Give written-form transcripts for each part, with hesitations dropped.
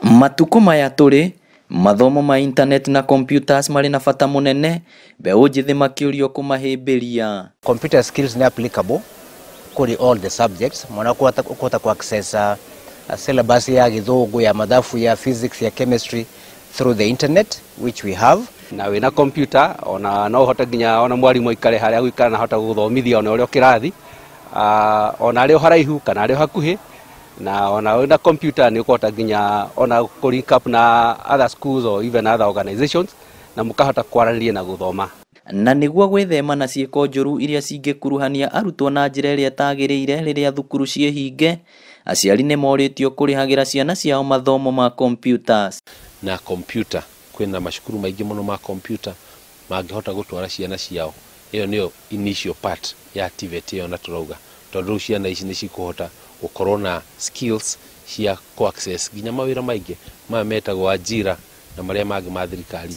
Matuko maya turi mathomo ma internet na computers mari na bata munene beũ njithi makiurio kumahimbiria. Computer skills ni applicable kuri all the subjects. Mwana kuota ku access syllabus ya githungu ya mathafu ya physics ya chemistry through the internet which we have. Na wina computer ona no hota ginya ona mwarimu ikare haria gwikara na hota guthomithia ona urio kirathi ona ari haraihu kana ari hakuhi na ona wina computer ni ukota ginya ona ku link up na other schools or even other organizations na mukahota kwarariria na guthoma. Na niguo gwithema na ciiko njuru iria cingikuruhania arutwo na njira iria tagiriire riria thukuru ciehinge, aciari ni moritio kurihagira ciana ciao mathomo ma computers. Na computer kwina mashukuru maingi muno ma computer mangihota gutwara ciana ciao. Iyo niyo initial part ya activity iyo na turauga tondu ciana ici ni cikuhota gukorwo na skills cia co access ginya mawira maingi ma metagwo ajira na maria mangi ma thirikari.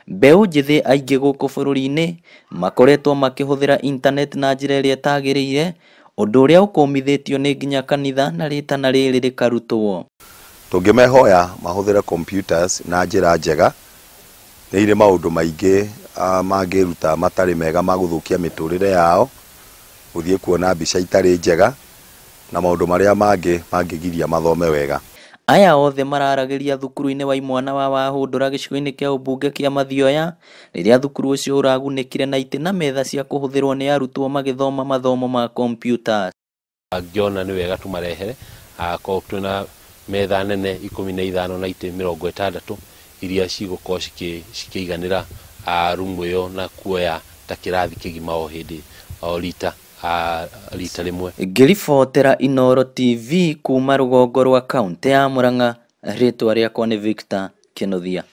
Beũ njithi aingi guku bururi-ini makoretwo makihuthira internet na njira iria tagiriire, undu uria ukomithitio ni nginya kanitha na ritana riri rikarutwo. Tungimehoya mahuthire computers na njira njega ni ire maundu maingi mangiruta matari mega maguthukia miturire yao, uthie kuona mbica itari njega na maundu maria mangigiria mathome wega. Aya othe mararagiria thukuru-ini wa imwana wa Wahundura gicigo-ini kia ubunge kia Mathioya riria thukuru ucio uragunikire na iti na metha cia kuhuthirwo ni arutwo magithoma mathomo ma computers. Angiona ni wega tumarehere ko twina metha nene 15 na iti 60 iria cigukorwo cikiiganira rumu yo na kuoya ta kirathi kigima o hindi o rita rimwe. Ngiribotera Inooro TV kuma rugongo rwa kaunti ya Murang'a, ritwa riakwa ni Victor Kinothia.